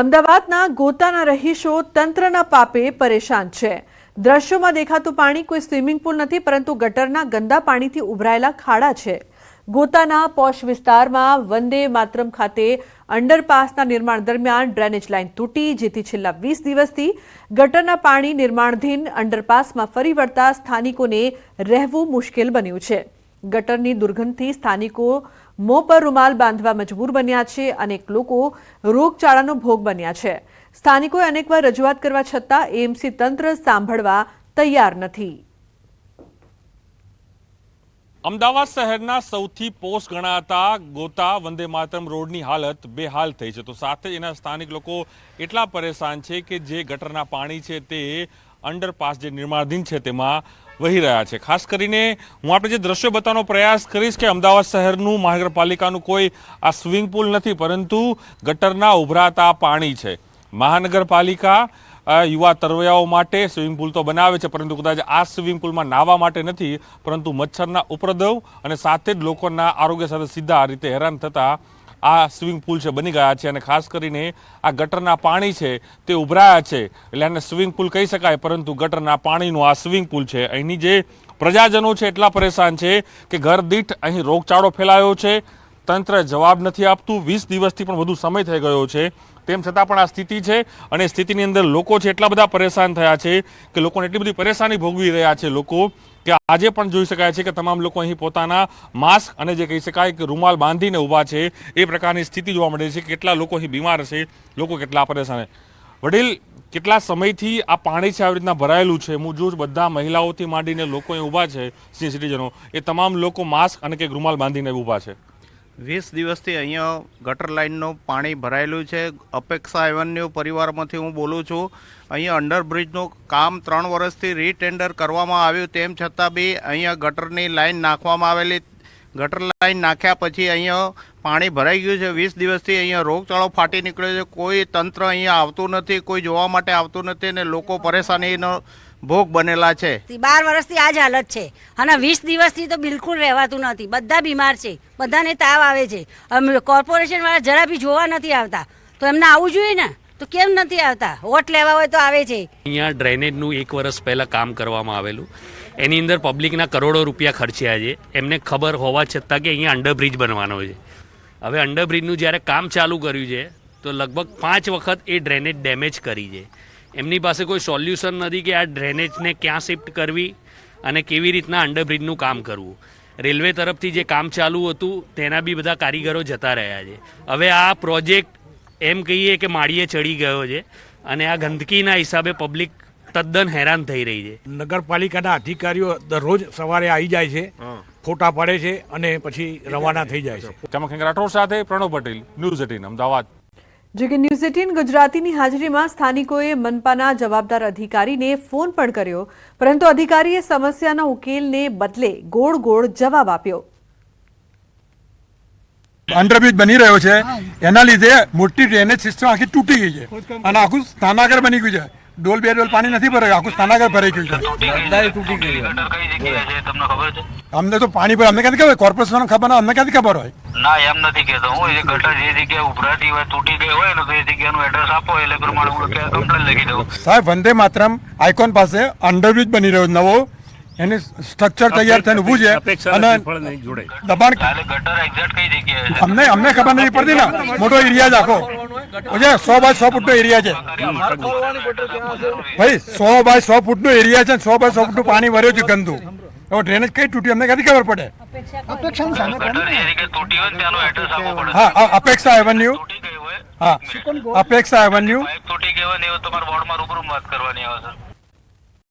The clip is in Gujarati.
અમદાવાદના ગોતાના રહીશો તંત્રના પાપે પરેશાન છે। દ્રશ્યોમાં દેખાતું પાણી કોઈ સ્વિમિંગ પુલ નથી, પરંતુ ગટરના ગંદા પાણીથી ઉભરાયેલા ખાડા છે। ગોતાના પોશ વિસ્તારમાં વંદે માતરમ ખાતે અંડરપાસના નિર્માણ દરમિયાન ડ્રેનેજ લાઇન તૂટી, જેથી છેલ્લા 20 દિવસથી ગટરના પાણી નિર્માણાધીન અંડરપાસમાં ફરી વળતા સ્થાનિકોને રહેવું મુશ્કેલ બન્યું છે। ગટરની દુર્ગંધથી સ્થાનિકો મોં પર રૂમાલ બાંધવા મજબૂર બન્યા છે। અનેક લોકો રોગચાળાનો ભોગ બન્યા છે। સ્થાનિકોએ અનેકવાર રજૂઆત કરવા છતાં એએમસી તંત્ર સાંભળવા તૈયાર નથી। અમદાવાદ શહેરના સૌથી પોશ ગણાતા ગોતા વંદે માતરમ રોડની હાલત બેહાલ થઈ છે, તો સાથે એના સ્થાનિક લોકો એટલા પરેશાન છે કે જે ગટરના પાણી છે તે અંડરપાસ જે નિર્માણાધીન છે તેમાં વહી રહ્યા છે। ખાસ કરીને હું આપણે જે દ્રશ્યો બતાવવાનો પ્રયાસ કરીશ કે અમદાવાદ શહેરનું મહાનગરપાલિકાનું કોઈ આ સ્વિમિંગ પુલ નથી, પરંતુ ગટરના ઉભરાતા પાણી છે। મહાનગરપાલિકા યુવા તરવૈયાઓ માટે સ્વિમિંગ પુલ તો બનાવે છે, પરંતુ કદાચ આ સ્વિમિંગ પુલમાં નાહવા માટે નથી, પરંતુ મચ્છરના ઉપદ્રવ અને સાથે જ લોકોના આરોગ્ય સાથે સીધા રીતે હેરાન થતા આ સ્વિમિંગ પુલ છે બની ગયા છે। અને ખાસ કરીને આ ગટરના પાણી છે તે ઉભરાયા છે, એટલે આને સ્વિમિંગ પુલ કહી શકાય, પરંતુ ગટરના પાણીનું આ સ્વિમિંગ પુલ છે। અહીંની જે પ્રજાજનો છે એટલા પરેશાન છે કે ઘર દીઠ અહીં રોગચાળો ફેલાયો છે, તંત્ર જવાબ નથી આપતું। 20 દિવસથી પણ વધુ સમય થઈ ગયો છે, તેમ છતાં પણ આ સ્થિતિ છે। અને સ્થિતિની અંદર લોકો છે એટલા બધા પરેશાન થયા છે કે લોકોને એટલી બધી પરેશાની ભોગવી રહ્યા છે લોકો કે આજે પણ જોઈ શકાય છે કે તમામ લોકો અહીં પોતાના માસ્ક અને જે કહી શકાય કે રૂમાલ બાંધીને ઊભા છે, એ પ્રકારની સ્થિતિ જોવા મળે છે। કેટલા લોકો અહીં બીમાર છે, લોકો કેટલા પરેશાન છે। વડીલ, કેટલા સમયથી આ પાણી છે આવી રીતના ભરાયેલું છે? હું જોઉં બધા મહિલાઓથી માંડીને લોકો અહીં ઊભા છે, સિનિયર સિટીઝનો, એ તમામ લોકો માસ્ક અને કંઈક રૂમાલ બાંધીને ઊભા છે। 20 દિવસથી અહીંયા ગટર લાઇનનું પાણી ભરાયેલું છે। અપેક્ષા એવન્યુ પરિવારમાંથી હું બોલું છું। અહીંયા અંડરબ્રિજનું કામ 3 વર્ષથી રીટેન્ડર કરવામાં આવ્યું, તેમ છતાં બી અહીંયા ગટરની લાઇન નાખવામાં આવેલી। ગટર લાઇન નાખ્યા પછી અહીંયા પાણી ભરાઈ ગયું છે। 20 દિવસથી અહીંયા રોગચાળો ફાટી નીકળ્યો છે। કોઈ તંત્ર અહીંયા આવતું નથી, કોઈ જોવા માટે આવતું નથી, અને લોકો પરેશાનીનો ભોગ બનેલા છે। 12 વર્ષથી આ જ હાલત છે, અને 20 દિવસથી તો બિલકુલ રહેવાતું નથી। બધા બીમાર છે, બધાને તાવ આવે છે। કોર્પોરેશન વાળા જરા બી જોવા નથી આવતા, તો એમને આવવું જોઈએ ને, તો કેમ નથી આવતા? વોટ લેવા હોય તો આવે છે। અહીંયા ડ્રેનેજનું 1 વર્ષ પહેલાં કામ કરવામાં આવેલું, એની અંદર પબ્લિકના કરોડો રૂપિયા ખર્ચ્યા છે। એમને ખબર હોવા છતાં કે અહીંયા અંડરબ્રિજ બનવાનો છે। હવે અંડરબ્રિજનું જ્યારે કામ ચાલુ કર્યું છે તો લગભગ 5 વખત એ ડ્રેનેજ ડેમેજ કરી છે। એમની પાસે કોઈ સોલ્યુશન નથી કે આ ડ્રેનેજને ક્યાં શિફ્ટ કરવી અને કેવી રીતના અંડરબ્રિજનું કામ કરવું। રેલવે તરફથી જે કામ ચાલુ હતું તેના બી બધા કારીગરો જતા રહ્યા છે। હવે આ પ્રોજેક્ટ એમ કહીએ કે માળીએ ચડી ગયો છે, અને આ ગંદકીના હિસાબે પબ્લિક તદ્દન હેરાન થઈ રહી છે। નગરપાલિકાના અધિકારીઓ દરરોજ સવારે આવી જાય છે, ફોટા પાડે છે અને પછી રવાના થઈ જાય છે। ચમક રાઠોડ સાથે પ્રણવ પટેલ, ન્યૂઝ 18 અમદાવાદ। જો કે ન્યૂઝ 18 ગુજરાતીની હાજરીમાં સ્થાનિકોએ મનપાના જવાબદાર અધિકારીને ફોન પણ કર્યો, પરંતુ અધિકારીએ સમસ્યાના ઉકેલને બદલે ગોળ ગોળ જવાબ આપ્યો। અંડરબ્રિજ બની રહ્યો છે, એના લીધે મોટી ડ્રેનેજ સિસ્ટમ આખી તૂટી ગઈ છે અને આખું સ્નાનાગર બની ગયું છે। ડોલ બે ડોલ પાણી નથી ભરાયું, આખું સ્નાનાગર ભરાઈ ગયું છે। અમને તો પાણી પર અમને ક્યાંથી ખબર? કોર્પોરેશન ખબર ના, અમને ક્યાંથી ખબર હોય? ના, એમ નથી કહેતો હું। એ ગટર જે જગ્યાએ ઉભરાતી હોય, તૂટી ગઈ હોય ને, તો એ જગ્યાનું એડ્રેસ આપો, એટલે પ્રમાણે હું કમ્પ્લેન લખી દઉં। સાહેબ, વંદે માતરમ આઇકોન પાસે અંડરબ્રિજ બની રહ્યો નવો, એનું સ્ટ્રક્ચર તૈયાર થઈને ઊભું છે અને દબાણ ગટર એક્ઝેક્ટ કઈ જગ્યાએ અમને ખબર નથી પડતી ને। મોટો એરિયા છે આખો, 100 બાય 100 ફૂટનો એરિયા છે ભાઈ, 100 બાય 100 ફૂટનો એરિયા છે, 100 બાય 100 ફૂટનું પાણી ભર્યું છે ગંદુ। હવે ડ્રેનેજ કઈ તૂટી અમને ક્યાંથી ખબર પડે? હા, અપેક્ષા એવન્યુ, હા, અપેક્ષા એવન્યુ તૂટી ગઈ હોય ને, તમારા વોર્ડમાં રૂબરૂ વાત કરવાની આવે છે।